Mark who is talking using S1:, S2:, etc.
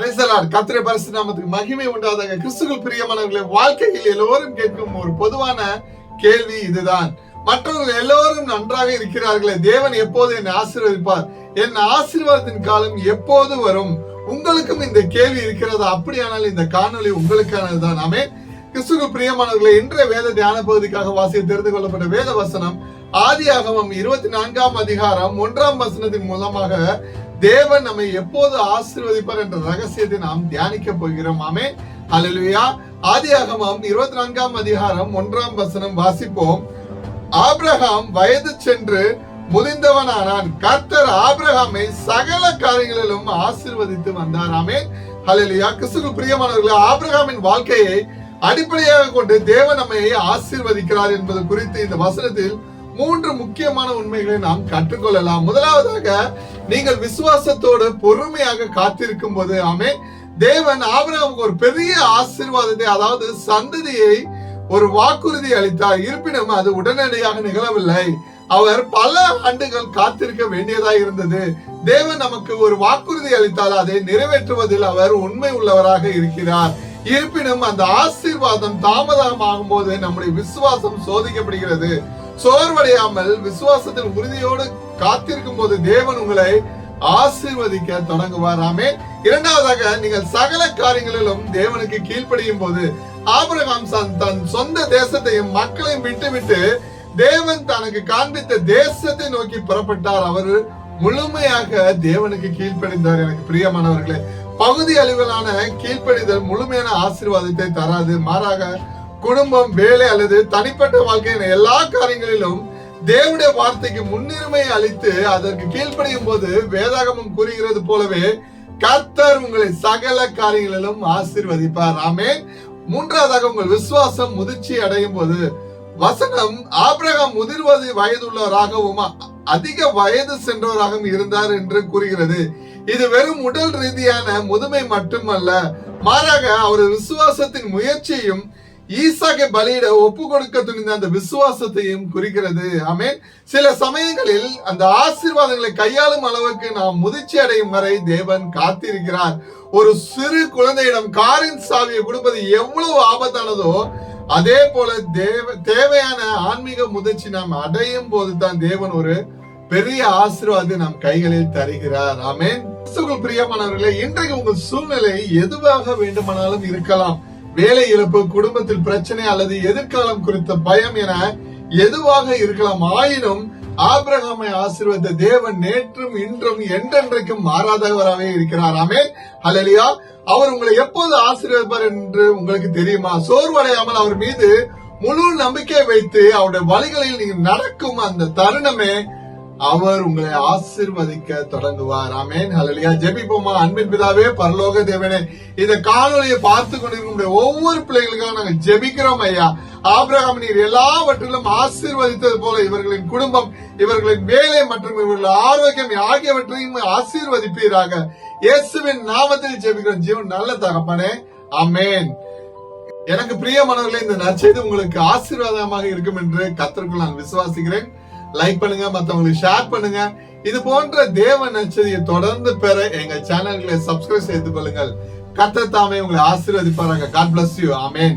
S1: கர்த்தருடைய பரிசுத்த நாமத்துக்கு மகிமை உண்டாதாக. கிறிஸ்துவுக்குள் பிரியமானவர்களே, வாழ்க்கையில் எல்லோரும் கேட்கும் ஒரு பொதுவான கேள்வி இதுதான்: மற்றவர்கள் எல்லோரும் நன்றாக இருக்கிறார்களே, தேவன் எப்போது என்னை ஆசீர்வதிப்பார்? என் ஆசீர்வாதத்தின் காலம் எப்போது வரும்? உங்களுக்கும் இந்த கேள்வி இருக்கிறதா? அப்படியானால் இந்த காணொளி உங்களுக்கானதுதான். ஆமென். கிறிஸ்துவுக்குள் பிரியமானவர்களே, இன்றைய வேத தியான பகுதிக்காக வாசித்து தெரிந்து கொள்ளப்பட்ட வேத வசனம் ஆதியாகமம் 24ஆம் அதிகாரம் 1ஆம் வசனத்தின் மூலமாக தேவன் நம்மை எப்போது ஆசீர்வதிப்பார் என்ற ரகசியத்தை நாம் தியானிக்க போகிறோம். ஆமென். ஹல்லேலூயா. ஆதியாகமம் 24ஆம் அதிகாரம் 1ஆம் வசனம் வாசிப்போம். ஆபிரகாம் வயது சென்று முதிர்ந்தவனானான். கர்த்தர் ஆபிரகாமை சகல காரியங்களிலும் ஆசீர்வதித்து வந்தார். ஆமென். ஹல்லேலூயா. கிறிஸ்துவுக்குள் பிரியமானவர்களே, ஆபிரகாமின் வாழ்க்கையை அடிப்படையாக கொண்டு தேவன் நம்மை ஆசீர்வதிக்கிறார் என்பது குறித்து இந்த வசனத்தில் 3 முக்கியமான உண்மைகளை நாம் கற்றுக்கொள்ளலாம். முதலாவதாக, நீங்கள் விசுவாசத்தோடு பொறுமையாக காத்திருக்கும் போது, ஆமென், தேவன் ஆபிரகாமுக்கு ஒரு பெரிய ஆசீர்வாதத்தை, அதாவது சந்ததியை ஒரு வாக்குறுதி அளித்தார். இருப்பினும் அது உடனடியாக நிகழவில்லை. அவர் பல ஆண்டுகள் காத்திருக்க வேண்டியதாக இருந்தது. தேவன் நமக்கு ஒரு வாக்குறுதி அளித்தால் அதை நிறைவேற்றுவதில் அவர் உண்மை உள்ளவராக இருக்கிறார். இருப்பினும் அந்த ஆசீர்வாதம் தாமதமாகும் போது நம்முடைய விசுவாசம் சோதிக்கப்படுகிறது. சோர்வடையாமல் விசுவாசத்தின் உறுதியோடு காத்திருக்கும் போது தேவன் உங்களை ஆசீர்வதிக்க தொடங்குவார். ஆமென். இரண்டாவதாக, நீங்கள் சகல காரியங்களிலும் தேவனுக்கு கீழ்ப்படியும் போது, ஆபிரகாம் தன் சொந்த தேசத்தையும் மக்களையும் விட்டுவிட்டு தேவன் தனக்கு காண்பித்த தேசத்தை நோக்கி புறப்பட்டார். அவர் முழுமையாக தேவனுக்கு கீழ்ப்படிந்தார். எனக்கு பிரியமானவர்களே, பகுதி அளவிலான கீழ்ப்படிதல் முழுமையான ஆசீர்வாதத்தை தராது. மாறாக குடும்பம், வேலை அல்லது தனிப்பட்ட வாழ்க்கையின் எல்லா காரியங்களிலும் தேவனுடைய வார்த்தைக்கு முன்னுரிமை அளித்து அதற்கு கீழ்ப்படியும் போது வேதாகமம் கூறுகிறது போலவே கர்த்தர் உங்களை சகல காரியங்களிலும் ஆசீர்வதிப்பார். ஆமென். மூன்றாவதாக, உங்கள் விசுவாசம் முதிர்ச்சி அடையும் போது, வசனம் ஆபிரகாம் முதிர்வது வயதுள்ளவராகவும் அதிக வயது சென்றவராகவும் இருந்தார் என்று கூறுகிறது. இது வெறும் உடல் ரீதியான முதுமை மட்டுமல்ல, மாறாக அவரது விசுவாசத்தின் முயற்சியும் ஈசாக்கை பலியிட ஒப்பு கொடுக்க துணிந்த அந்த விசுவாசத்தையும் குறிக்கிறது. ஆமென். சில சமயங்களில் அந்த ஆசீர்வாதங்களை கையாளும் அளவுக்கு நாம் முதிர்ச்சி அடையும் வரை தேவன் காத்திருக்கிறார். ஒரு சிறு குழந்தையிடம் காரின் சாவியை கொடுப்பது எவ்வளவு ஆபத்தானதோ, அதே போல தேவையான ஆன்மீக முதிர்ச்சி நாம் அடையும் போதுதான் தேவன் ஒரு பெரிய ஆசீர்வாதத்தை நம் கைகளில் தருகிறார். ஆமென். பிரியமானவர்களே, இன்றைக்கு உங்கள் சூழ்நிலை எதுவாக வேண்டுமானாலும் இருக்கலாம். வேலை இழப்பு, குடும்பத்தில் பிரச்சனை அல்லது எதிர்காலம் குறித்த பயம் என எதுவாக இருக்கலாம். ஆயினும் ஆபிரகாமை ஆசீர்வதித்த தேவன் நேற்றும் இன்றும் என்றென்றைக்கும் மாறாதவராகவே இருக்கிறார். ஆமென். ஹல்லேலூயா. அவர் உங்களை எப்போது ஆசீர்வதிப்பார் என்று உங்களுக்கு தெரியுமா? சோர்வடையாமல் அவர் மீது முழு நம்பிக்கை வைத்து அவருடைய வழிகளில் நீங்க நடக்கும் அந்த தருணமே அவர் உங்களை ஆசீர்வதிக்க தொடங்குவார். ஆமென். ஹல்லேலூயா. ஜெபிப்போமா. அன்பின் பிதாவே, பரலோக தேவனே, இந்த காணொலியை பார்த்து கொண்டிருக்கும் ஒவ்வொரு பிள்ளைகளுக்காக நாங்கள் ஜெபிக்கிறோம் ஐயா. ஆபிரகாம் நீர் எல்லாவற்றிலும் ஆசீர்வதித்தது போல இவர்களின் குடும்பம், இவர்களின் வேலை மற்றும் இவர்கள் ஆரோக்கியம் ஆகியவற்றையும் ஆசீர்வதிப்பீராக. இயேசுவின் நாமத்தில் ஜெபிக்கிறோம் ஜீவன் நல்ல தகப்பனே. ஆமென். எனக்கு பிரியமானவர்களே, இந்த நற்செய்தி உங்களுக்கு ஆசீர்வாதமாக இருக்கும் என்று கர்த்தருக்குள் நான் விசுவாசிக்கிறேன். லைக் பண்ணுங்க, மத்தவங்களுக்கு ஷேர் பண்ணுங்க. இது போன்ற தேவ நற்செய்தியை தொடர்ந்து பெற எங்க சேனல்களை சப்ஸ்கிரைப் செய்து கொள்ளுங்கள். கர்த்தர் தாமே உங்களை ஆசீர்வதிப்பாராக. God bless you. ஆமென்.